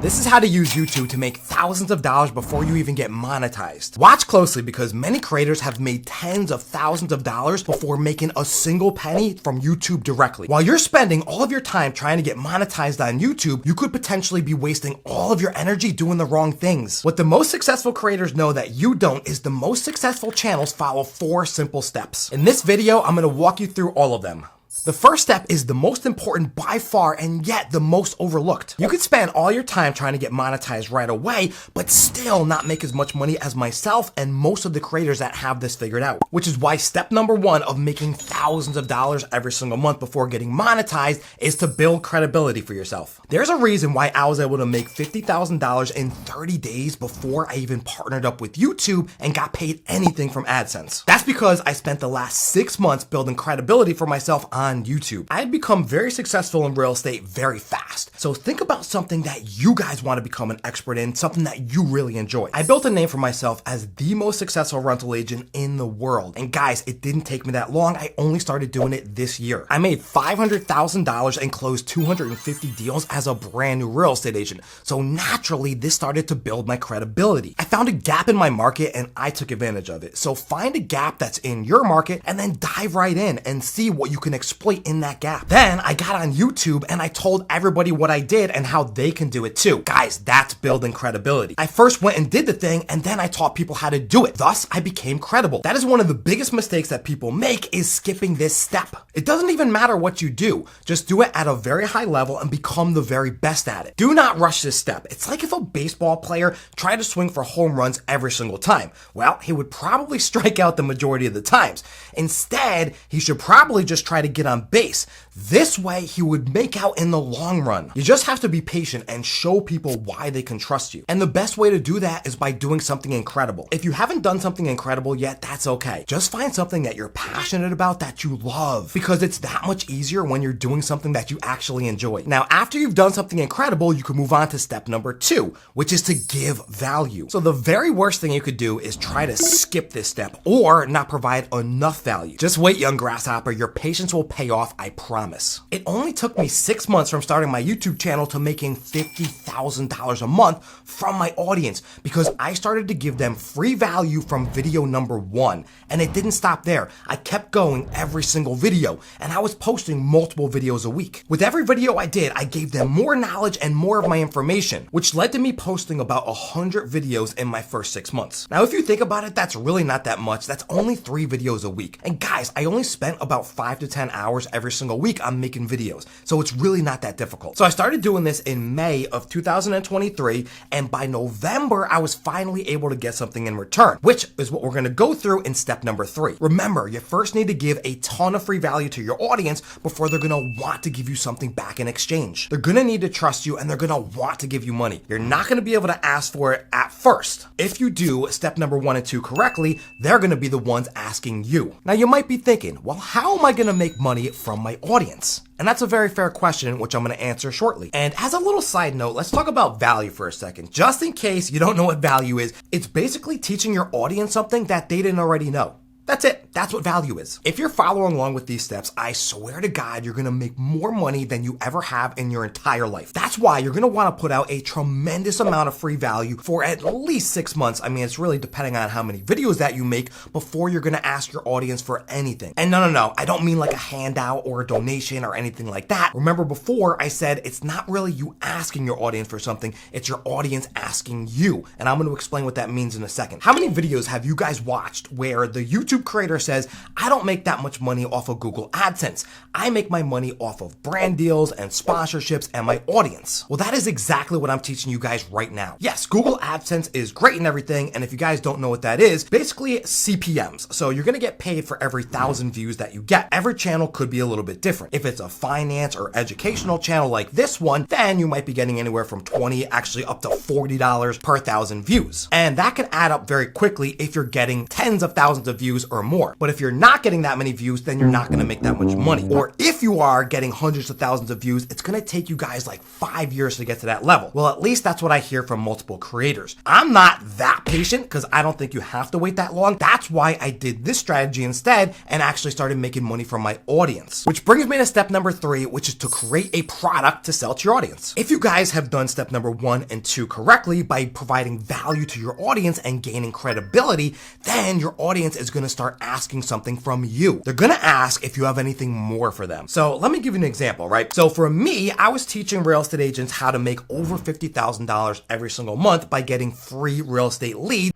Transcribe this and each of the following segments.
This is how to use YouTube to make thousands of dollars before you even get monetized. Watch closely because many creators have made tens of thousands of dollars before making a single penny from YouTube directly. While you're spending all of your time trying to get monetized on YouTube, you could potentially be wasting all of your energy doing the wrong things. What the most successful creators know that you don't is the most successful channels follow 4 simple steps. In this video, I'm going to walk you through all of them. The first step is the most important by far and yet the most overlooked. You could spend all your time trying to get monetized right away, but still not make as much money as myself and most of the creators that have this figured out. Which is why step number 1 of making thousands of dollars every single month before getting monetized is to build credibility for yourself. There's a reason why I was able to make $50,000 in 30 days before I even partnered up with YouTube and got paid anything from AdSense. That's because I spent the last 6 months building credibility for myself on YouTube. I had become very successful in real estate very fast. So think about something that you guys want to become an expert in, something that you really enjoy. I built a name for myself as the most successful rental agent in the world. And guys, it didn't take me that long. I only started doing it this year. I made $500,000 and closed 250 deals as a brand new real estate agent. So naturally, this started to build my credibility. I found a gap in my market and I took advantage of it. So find a gap that's in your market and then dive right in and see what you can exploit in that gap. Then I got on YouTube and I told everybody what I did and how they can do it too. Guys, that's building credibility. I first went and did the thing and then I taught people how to do it. Thus, I became credible. That is one of the biggest mistakes that people make, is skipping this step. It doesn't even matter what you do. Just do it at a very high level and become the very best at it. Do not rush this step. It's like if a baseball player tried to swing for home runs every single time. Well, he would probably strike out the majority of the times. Instead, he should probably just try to get on base. This way, he would make out in the long run. You just have to be patient and show people why they can trust you. And the best way to do that is by doing something incredible. If you haven't done something incredible yet, that's okay. Just find something that you're passionate about, that you love, because it's that much easier when you're doing something that you actually enjoy. Now, after you've done something incredible, you can move on to step number 2, which is to give value. So the very worst thing you could do is try to skip this step or not provide enough value. Just wait, young grasshopper. Your patience will pay off, I promise. It only took me 6 months from starting my YouTube channel to making $50,000 a month from my audience because I started to give them free value from video number 1. And it didn't stop there. I kept going every single video and I was posting multiple videos a week. With every video I did, I gave them more knowledge and more of my information, which led to me posting about 100 videos in my first 6 months. Now, if you think about it, that's really not that much. That's only 3 videos a week. And guys, I only spent about 5 to 10 hours every single week on making videos. So it's really not that difficult. So I started doing this in May of 2023. And by November, I was finally able to get something in return, which is what we're going to go through in step number 3. Remember, you first need to give a ton of free value to your audience before they're going to want to give you something back in exchange. They're going to need to trust you and they're going to want to give you money. You're not going to be able to ask for it at first. If you do step number 1 and 2 correctly, they're going to be the ones asking you. Now, you might be thinking, well, how am I going to make money from my audience? And that's a very fair question, which I'm going to answer shortly. And as a little side note, let's talk about value for a second. Just in case you don't know what value is, it's basically teaching your audience something that they didn't already know. That's it. That's what value is. If you're following along with these steps, I swear to God, you're going to make more money than you ever have in your entire life. That's why you're going to want to put out a tremendous amount of free value for at least 6 months. I mean, it's really depending on how many videos that you make before you're going to ask your audience for anything. And no, I don't mean like a handout or a donation or anything like that. Remember before I said it's not really you asking your audience for something, it's your audience asking you. And I'm going to explain what that means in a second. How many videos have you guys watched where the YouTube creator says, I don't make that much money off of Google AdSense. I make my money off of brand deals and sponsorships and my audience. Well, that is exactly what I'm teaching you guys right now. Yes, Google AdSense is great and everything. And if you guys don't know what that is, basically CPMs. So you're going to get paid for every 1,000 views that you get. Every channel could be a little bit different. If it's a finance or educational channel like this one, then you might be getting anywhere from $20, actually up to $40 per 1,000 views. And that can add up very quickly if you're getting tens of thousands of views or more. But if you're not getting that many views, then you're not gonna make that much money. Or if you are getting hundreds of thousands of views, it's gonna take you guys like 5 years to get to that level. Well, at least that's what I hear from multiple creators. I'm not that patient because I don't think you have to wait that long. That's why I did this strategy instead and actually started making money from my audience. Which brings me to step number 3, which is to create a product to sell to your audience. If you guys have done step number 1 and 2 correctly by providing value to your audience and gaining credibility, then your audience is going to start asking something from you. They're going to ask if you have anything more for them. So let me give you an example, right? So for me, I was teaching real estate agents how to make over $50,000 every single month by getting free real estate leads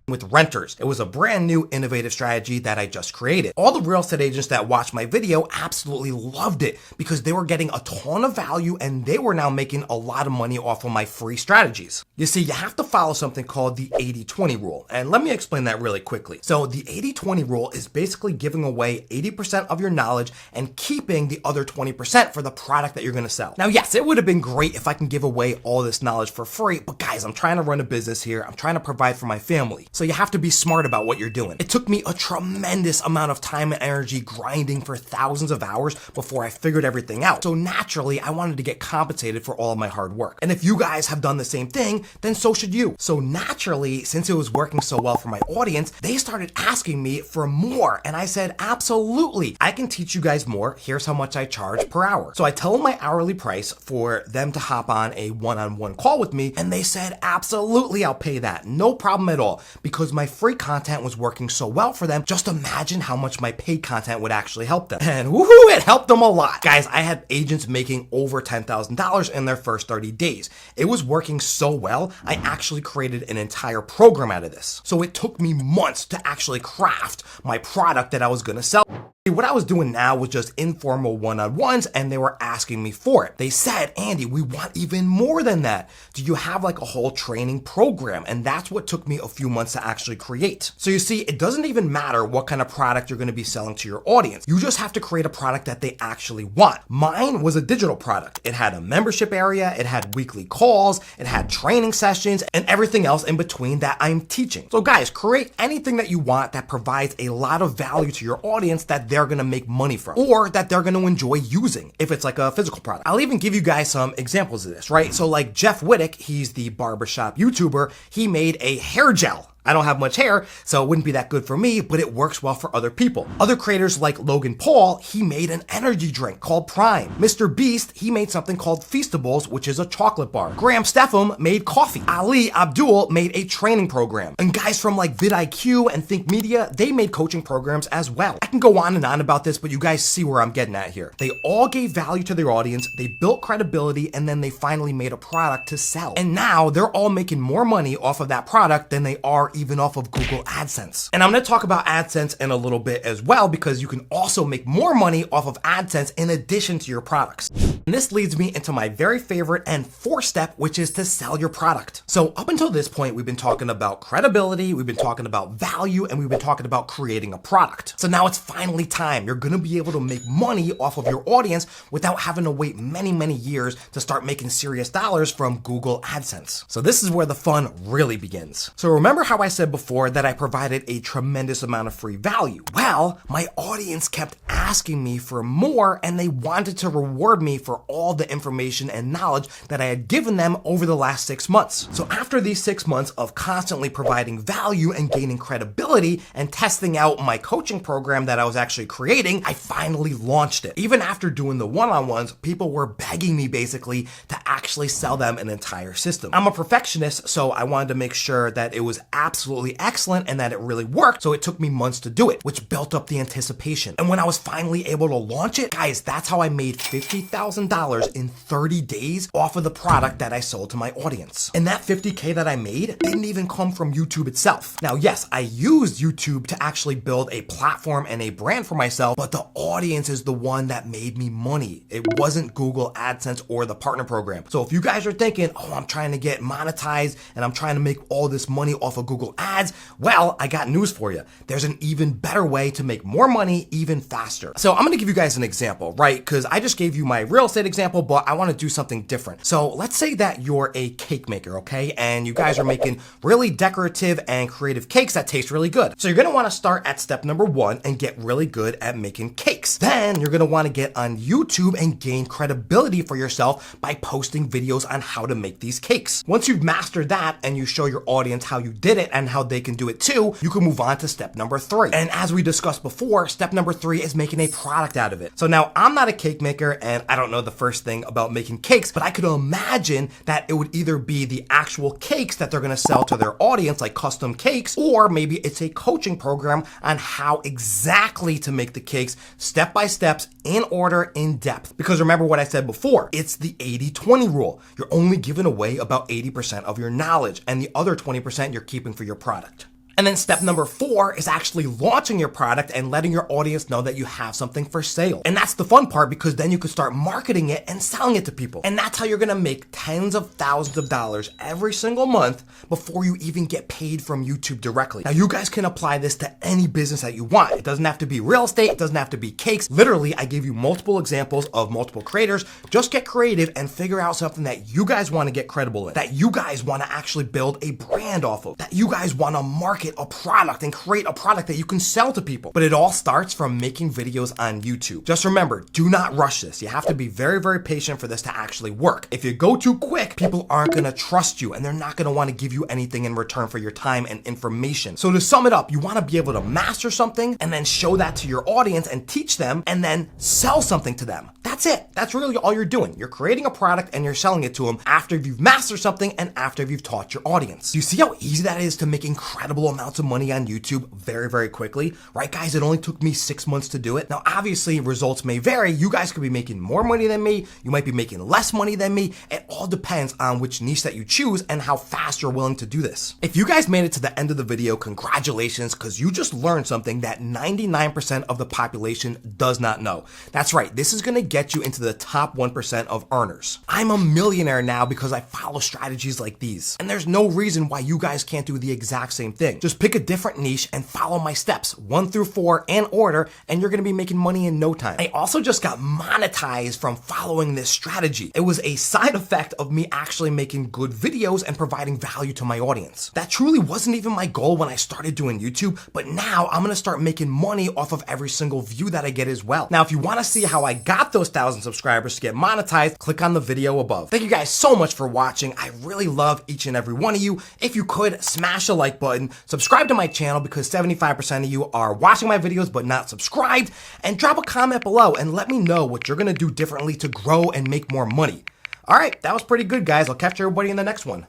with renters. It was a brand new innovative strategy that I just created. All the real estate agents that watched my video absolutely loved it because they were getting a ton of value and they were now making a lot of money off of my free strategies. You see, you have to follow something called the 80-20 rule. And let me explain that really quickly. So the 80-20 rule is basically giving away 80% of your knowledge and keeping the other 20% for the product that you're going to sell. Now, yes, it would have been great if I can give away all this knowledge for free, but guys, I'm trying to run a business here. I'm trying to provide for my family. So you have to be smart about what you're doing. It took me a tremendous amount of time and energy grinding for thousands of hours before I figured everything out. So naturally, I wanted to get compensated for all of my hard work. And if you guys have done the same thing, then so should you. So naturally, since it was working so well for my audience, they started asking me for more. And I said, absolutely, I can teach you guys more. Here's how much I charge per hour. So I tell them my hourly price for them to hop on a one-on-one call with me. And they said, absolutely, I'll pay that. No problem at all. Because my free content was working so well for them, just imagine how much my paid content would actually help them. And woohoo, it helped them a lot. Guys, I had agents making over $10,000 in their first 30 days. It was working so well, I actually created an entire program out of this. So it took me months to actually craft my product that I was gonna sell. What I was doing now was just informal one-on-ones and they were asking me for it. They said, Andy, we want even more than that. Do you have like a whole training program? And that's what took me a few months to actually create. So you see, it doesn't even matter what kind of product you're going to be selling to your audience. You just have to create a product that they actually want. Mine was a digital product. It had a membership area, it had weekly calls, it had training sessions, and everything else in between that I'm teaching. So guys, create anything that you want that provides a lot of value to your audience that they're going to make money from or that they're going to enjoy using if it's like a physical product. I'll even give you guys some examples of this, right? So like Jeff Wittick, he's the barbershop YouTuber. He made a hair gel. I don't have much hair, so it wouldn't be that good for me, but it works well for other people. Other creators like Logan Paul, he made an energy drink called Prime. Mr. Beast, he made something called Feastables, which is a chocolate bar. Graham Stephan made coffee. Ali Abdul made a training program. And guys from like vidIQ and Think Media, they made coaching programs as well. I can go on and on about this, but you guys see where I'm getting at here. They all gave value to their audience, they built credibility, and then they finally made a product to sell. And now they're all making more money off of that product than they are even off of Google AdSense. And I'm going to talk about AdSense in a little bit as well, because you can also make more money off of AdSense in addition to your products. And this leads me into my very favorite and fourth step, which is to sell your product. So up until this point, we've been talking about credibility, we've been talking about value, and we've been talking about creating a product. So now it's finally time. You're going to be able to make money off of your audience without having to wait many, many years to start making serious dollars from Google AdSense. So this is where the fun really begins. So remember how I said before that I provided a tremendous amount of free value? Well, my audience kept asking me for more and they wanted to reward me for all the information and knowledge that I had given them over the last 6 months. So after these 6 months of constantly providing value and gaining credibility and testing out my coaching program that I was actually creating, I finally launched it. Even after doing the one-on-ones, people were begging me basically to actually sell them an entire system. I'm a perfectionist, so I wanted to make sure that it was absolutely excellent and that it really worked, so it took me months to do it, which built up the anticipation. And when I was finally able to launch it, guys, that's how I made $50,000 in 30 days off of the product that I sold to my audience. And that $50K that I made didn't even come from YouTube itself. Now, yes, I used YouTube to actually build a platform and a brand for myself, but the audience is the one that made me money. It wasn't Google AdSense or the partner program. So if you guys are thinking, oh, I'm trying to get monetized and I'm trying to make all this money off of Google Google Ads, well, I got news for you. There's an even better way to make more money even faster. So I'm gonna give you guys an example, right? Because I just gave you my real estate example, but I wanna do something different. So let's say that you're a cake maker, okay? And you guys are making really decorative and creative cakes that taste really good. So you're gonna wanna start at step number 1 and get really good at making cakes. Then you're gonna wanna get on YouTube and gain credibility for yourself by posting videos on how to make these cakes. Once you've mastered that and you show your audience how you did it and how they can do it too, you can move on to step number 3. And as we discussed before, step number 3 is making a product out of it. So now I'm not a cake maker and I don't know the first thing about making cakes, but I could imagine that it would either be the actual cakes that they're gonna sell to their audience, like custom cakes, or maybe it's a coaching program on how exactly to make the cakes step by steps in order, in depth. Because remember what I said before, it's the 80-20 rule. You're only giving away about 80% of your knowledge and the other 20% you're keeping for your product. And then step number 4 is actually launching your product and letting your audience know that you have something for sale. And that's the fun part, because then you can start marketing it and selling it to people. And that's how you're gonna make tens of thousands of dollars every single month before you even get paid from YouTube directly. Now you guys can apply this to any business that you want. It doesn't have to be real estate, it doesn't have to be cakes. Literally, I gave you multiple examples of multiple creators. Just get creative and figure out something that you guys wanna get credible in, that you guys wanna actually build a brand off of, that you guys wanna market a product and create a product that you can sell to people. But it all starts from making videos on YouTube. Just remember, do not rush this. You have to be very, very patient for this to actually work. If you go too quick, people aren't gonna trust you and they're not gonna wanna give you anything in return for your time and information. So to sum it up, you wanna be able to master something and then show that to your audience and teach them and then sell something to them. That's it. That's really all you're doing. You're creating a product and you're selling it to them after you've mastered something and after you've taught your audience. You see how easy that is to make incredible amounts of money on YouTube very, very quickly? Right, guys? It only took me 6 months to do it. Now, obviously, results may vary. You guys could be making more money than me. You might be making less money than me. It all depends on which niche that you choose and how fast you're willing to do this. If you guys made it to the end of the video, congratulations, because you just learned something that 99% of the population does not know. That's right. This is going to get you into the top 1% of earners. I'm a millionaire now because I follow strategies like these. And there's no reason why you guys can't do the exact same thing. Just pick a different niche and follow my steps 1 through 4 in order, and you're gonna be making money in no time. I also just got monetized from following this strategy. It was a side effect of me actually making good videos and providing value to my audience. That truly wasn't even my goal when I started doing YouTube, but now I'm gonna start making money off of every single view that I get as well. Now, if you wanna see how I got those 1,000 subscribers to get monetized, click on the video above. Thank you guys so much for watching. I really love each and every one of you. If you could, smash the like button, subscribe to my channel because 75% of you are watching my videos but not subscribed, and drop a comment below and let me know what you're gonna do differently to grow and make more money. All right, that was pretty good, guys. I'll catch everybody in the next one.